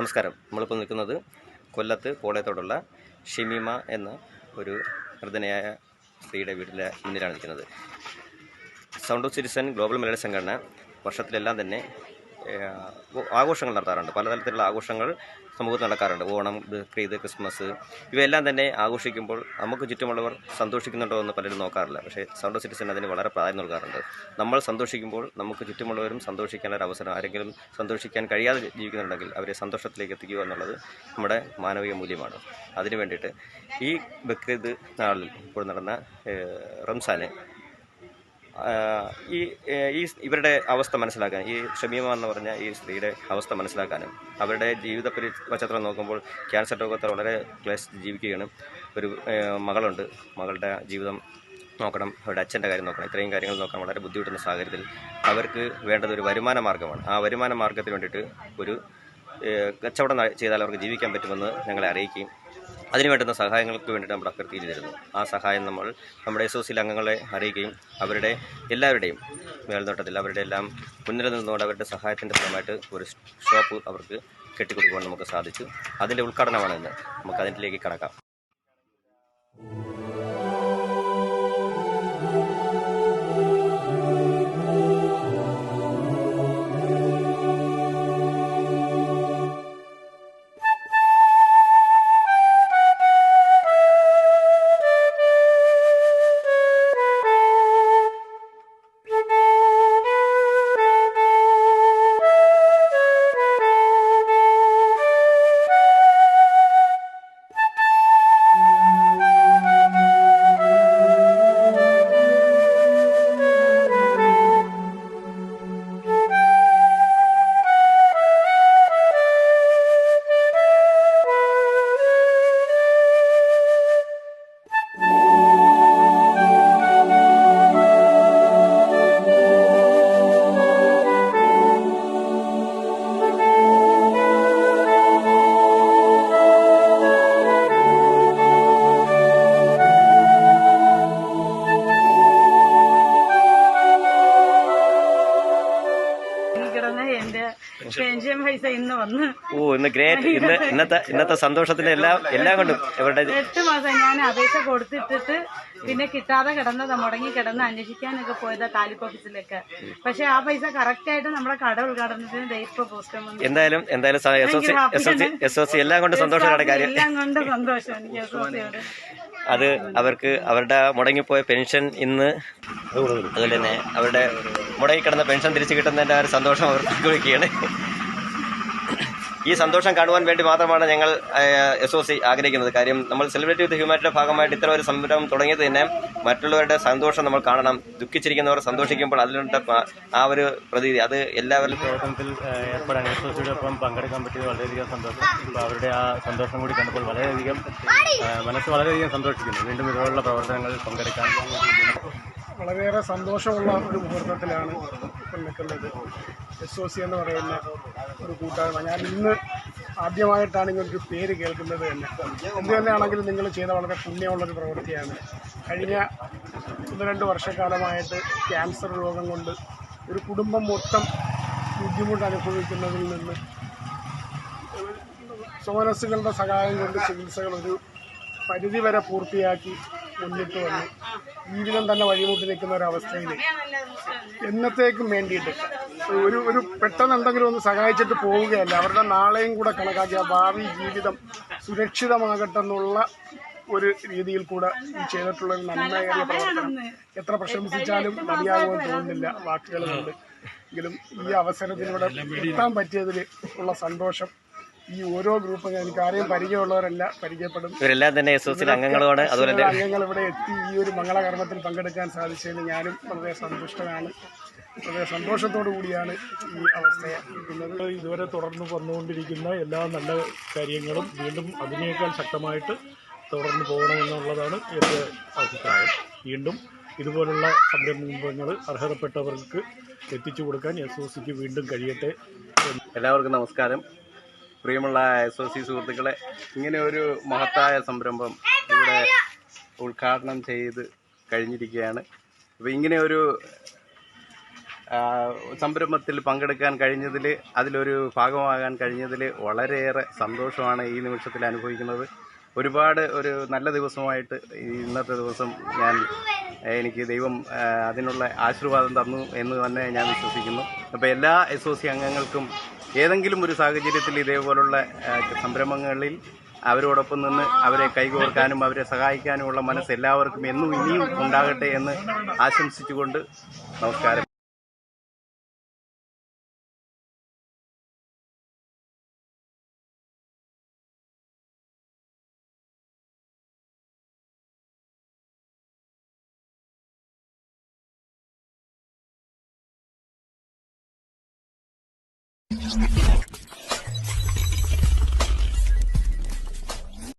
നമസ്കാരം. നമ്മളിപ്പോൾ നിൽക്കുന്നത് കൊല്ലത്ത് കോളയത്തോടുള്ള ഷമീമ എന്ന ഒരു വൃദ്ധനായ സ്ത്രീയുടെ വീട്ടിലെ മുന്നിലാണ് നിൽക്കുന്നത്. Sound of citizen global Malayali സംഘടന വർഷത്തിലെല്ലാം തന്നെ ആഘോഷങ്ങൾ നടത്താറുണ്ട്. പലതരത്തിലുള്ള ആഘോഷങ്ങൾ സമൂഹത്തിൽ നടക്കാറുണ്ട്. ഓണം, ബക്രീദ്, ക്രിസ്മസ് ഇവയെല്ലാം തന്നെ ആഘോഷിക്കുമ്പോൾ നമുക്ക് ചുറ്റുമുള്ളവർ സന്തോഷിക്കുന്നുണ്ടോ എന്ന് പലരും നോക്കാറില്ല. പക്ഷേ സൗണ്ട് ഓഫ് സിറ്റിസൺ അതിന് വളരെ പ്രാധാന്യം നൽകാറുണ്ട്. നമ്മൾ സന്തോഷിക്കുമ്പോൾ നമുക്ക് ചുറ്റുമുള്ളവരും സന്തോഷിക്കാനൊരു അവസരം, ആരെങ്കിലും സന്തോഷിക്കാൻ കഴിയാതെ ജീവിക്കുന്നുണ്ടെങ്കിൽ അവരെ സന്തോഷത്തിലേക്ക് എത്തിക്കുക എന്നുള്ളത് നമ്മുടെ മാനവിക മൂല്യമാണ്. അതിനു വേണ്ടിയിട്ട് ഈ ബക്രീദ് നാളിൽ ഇപ്പോൾ നടന്ന റംസാന് ഇവരുടെ അവസ്ഥ മനസ്സിലാക്കാൻ, ഈ ഷമീമ എന്ന് പറഞ്ഞ ഈ സ്ത്രീയുടെ അവസ്ഥ മനസ്സിലാക്കാനും, അവരുടെ ജീവിത പശ്ചാത്തലം നോക്കുമ്പോൾ ക്യാൻസർ രോഗത്തിൽ വളരെ ക്ലേശിച്ച് ജീവിക്കുകയാണ്. ഒരു മകളുണ്ട്. മകളുടെ ജീവിതം നോക്കണം, അവരുടെ അച്ഛൻ്റെ കാര്യം നോക്കണം. ഇത്രയും കാര്യങ്ങൾ നോക്കാൻ വളരെ ബുദ്ധിമുട്ടുന്ന സാഹചര്യത്തിൽ അവർക്ക് വേണ്ടത് ഒരു വരുമാന മാർഗ്ഗമാണ്. ആ വരുമാന മാർഗ്ഗത്തിന് വേണ്ടിയിട്ട് ഒരു കച്ചവടം ചെയ്താൽ അവർക്ക് ജീവിക്കാൻ പറ്റുമെന്ന് ഞങ്ങളെ അറിയിക്കുകയും അതിന് വേണ്ടുന്ന സഹായങ്ങൾക്ക് വേണ്ടിയിട്ട് നമ്മൾ അഭ്യർത്ഥിച്ചിരുന്നു. ആ സഹായം നമ്മൾ നമ്മുടെ SOC അംഗങ്ങളെ അറിയിക്കുകയും അവരുടെ എല്ലാവരുടെയും മേൽനോട്ടത്തിൽ അവരുടെ എല്ലാം മുന്നിൽ നിന്നുകൊണ്ട് അവരുടെ സഹായത്തിൻ്റെ ഫലമായിട്ട് ഒരു ഷോപ്പ് അവർക്ക് കെട്ടിക്കൊടുക്കുവാൻ നമുക്ക് സാധിച്ചു. അതിൻ്റെ ഉദ്ഘാടനമാണ് ഇന്ന്. നമുക്ക് അതിലേക്ക് കടക്കാം. പെൻഷൻ പൈസ ഇന്ന് വന്ന് ഇന്ന് ഗ്രേറ്റ്. ഇന്നത്തെ സന്തോഷത്തിന് എല്ലാം കൊണ്ടും 8 മാസം ഞാൻ അപേക്ഷ കൊടുത്തിട്ടിട്ട് പിന്നെ കിട്ടാതെ മുടങ്ങി കിടന്ന് അന്വേഷിക്കാനൊക്കെ പോയതാ താലൂക്ക് ഓഫീസിലേക്ക്. പക്ഷെ ആ പൈസ കറക്റ്റ് ആയിട്ട് നമ്മുടെ കട ഉദ്ഘാടനത്തിന് ഇപ്പൊ പോസ്റ്റ് വന്നു. എന്തായാലും SOC എല്ലാം കൊണ്ട് സന്തോഷമാണ് കാര്യം. എല്ലാം കൊണ്ട് സന്തോഷം എനിക്ക് SOCയോട്. അത് അവർക്ക് അവരുടെ മുടങ്ങിപ്പോയ പെൻഷൻ ഇന്ന്, അതുപോലെ തന്നെ അവരുടെ മുടങ്ങിക്കിടന്ന പെൻഷൻ തിരിച്ചു കിട്ടുന്നതിൻ്റെ ഒരു സന്തോഷം അവർ പങ്കുവയ്ക്കുകയാണ്. ഈ സന്തോഷം കാണുവാൻ വേണ്ടി മാത്രമാണ് ഞങ്ങൾ SOC ആഗ്രഹിക്കുന്നത്. കാര്യം നമ്മൾ സെലിബ്രിറ്റി വിത്ത് ഹ്യൂമാനിറ്റിയുടെ ഭാഗമായിട്ട് ഇത്തരം ഒരു സംരംഭം തുടങ്ങിയത് തന്നെ മറ്റുള്ളവരുടെ സന്തോഷം നമ്മൾ കാണണം. ദുഃഖിച്ചിരിക്കുന്നവർ സന്തോഷിക്കുമ്പോൾ അതിലുള്ള ആ ഒരു പ്രതീതി അത് എല്ലാവരും പ്രവർത്തനത്തിൽ ഏർപ്പെടാൻ SOCയുടെ ഒപ്പം പങ്കെടുക്കാൻ പറ്റിയത് വളരെയധികം സന്തോഷം. അപ്പോൾ അവരുടെ ആ സന്തോഷം കൂടി കണ്ടപ്പോൾ വളരെയധികം മനസ്സ് വളരെയധികം സന്തോഷിക്കുന്നു. വീണ്ടും ഇതുപോലുള്ള പ്രവർത്തനങ്ങളിൽ പങ്കെടുക്കാൻ വളരെയേറെ സന്തോഷമുള്ള ഒരു മുഹൂർത്തത്തിലാണ് ഇപ്പോൾ നിൽക്കുന്നത്. SOC എന്ന് പറയുന്ന ഒരു കൂട്ടായ്മ. ഞാൻ ഇന്ന് ആദ്യമായിട്ടാണ് ഇങ്ങനൊരു പേര് കേൾക്കുന്നത് തന്നെ. എന്ത് തന്നെയാണെങ്കിലും നിങ്ങൾ ചെയ്ത വളരെ പുണ്യമുള്ളൊരു പ്രവൃത്തിയാണ്. കഴിഞ്ഞ 1-2 വർഷക്കാലമായിട്ട് ക്യാൻസർ രോഗം കൊണ്ട് ഒരു കുടുംബം മൊത്തം ബുദ്ധിമുട്ട് അനുഭവിക്കുന്നതിൽ നിന്ന് സ്വമനസ്സുകളുടെ സഹായം കൊണ്ട് ചികിത്സകൾ ഒരു പരിധിവരെ പൂർത്തിയാക്കി മുന്നിട്ട് വന്ന് ജീവിതം തന്നെ വഴിമുട്ടി നിൽക്കുന്ന ഒരവസ്ഥയിൽ എന്നത്തേക്കും വേണ്ടിയിട്ട് ഒരു പെട്ടെന്ന് എന്തെങ്കിലും ഒന്ന് സഹായിച്ചിട്ട് പോവുകയല്ല, അവരുടെ നാളെയും കൂടെ കണക്കാക്കി ആ ഭാവി ജീവിതം സുരക്ഷിതമാകട്ടെന്നുള്ള ഒരു രീതിയിൽ കൂടെ ഈ ചെയ്തിട്ടുള്ളൊരു നന്മയേറിയ പ്രവർത്തനം എത്ര പ്രശംസിച്ചാലും മതിയാകുമെന്ന് തോന്നുന്നില്ല വാക്കുകൾ കൊണ്ട്. എങ്കിലും ഈ അവസരത്തിലൂടെ എത്താൻ പറ്റിയതിൽ ഉള്ള സന്തോഷം ഈ ഓരോ ഗ്രൂപ്പും എനിക്ക് ആരെയും പരിചയമുള്ളവരല്ല, പരിചയപ്പെടും. ഇവരെല്ലാം തന്നെ SOC അംഗങ്ങളാണ്. അതുപോലെ അംഗങ്ങൾ ഇവിടെ എത്തി ഈ ഒരു മംഗളകർമ്മത്തിൽ പങ്കെടുക്കാൻ സാധിച്ചതിന് ഞാനും വളരെ സന്തുഷ്ടനാണ്. വളരെ സന്തോഷത്തോടു കൂടിയാണ് ഈ അവസ്ഥയെ ഇരിക്കുന്നത്. ഇതുവരെ തുടർന്ന് വന്നുകൊണ്ടിരിക്കുന്ന എല്ലാ നല്ല കാര്യങ്ങളും വീണ്ടും അതിനേക്കാൾ ശക്തമായിട്ട് തുടർന്ന് പോകണമെന്നുള്ളതാണ് എൻ്റെ അഭിപ്രായം. വീണ്ടും ഇതുപോലുള്ള സംരംഭങ്ങൾ അർഹതപ്പെട്ടവർക്ക് എത്തിച്ചു കൊടുക്കാൻ SOCക്ക് വീണ്ടും കഴിയട്ടെ. എല്ലാവർക്കും നമസ്കാരം. പ്രിയമുള്ള SOC സുഹൃത്തുക്കളെ, ഇങ്ങനെ ഒരു മഹത്തായ സംരംഭം ഇവിടെ ഉദ്ഘാടനം ചെയ്ത് കഴിഞ്ഞിരിക്കുകയാണ്. അപ്പോൾ ഇങ്ങനെ ഒരു സംരംഭത്തിൽ പങ്കെടുക്കാൻ കഴിഞ്ഞതിൽ, അതിലൊരു ഭാഗമാകാൻ കഴിഞ്ഞതിൽ വളരെയേറെ സന്തോഷമാണ് ഈ നിമിഷത്തിൽ അനുഭവിക്കുന്നത്. ഒരു നല്ല ദിവസമായിട്ട് ഇന്നത്തെ ദിവസം എനിക്ക് ദൈവം അതിനുള്ള ആശീർവാദം തന്നു എന്ന് തന്നെ ഞാൻ വിശ്വസിക്കുന്നു. അപ്പോൾ എല്ലാ SOC അംഗങ്ങൾക്കും ഏതെങ്കിലും ഒരു സാഹചര്യത്തിൽ ഇതേപോലുള്ള സംരംഭങ്ങളിൽ അവരോടൊപ്പം നിന്ന് അവരെ കൈകോർക്കാനും അവരെ സഹായിക്കാനുമുള്ള മനസ്സ് എല്ലാവർക്കും ഇനിയും ഉണ്ടാകട്ടെ എന്ന് ആശംസിച്ചുകൊണ്ട് നമസ്കാരം.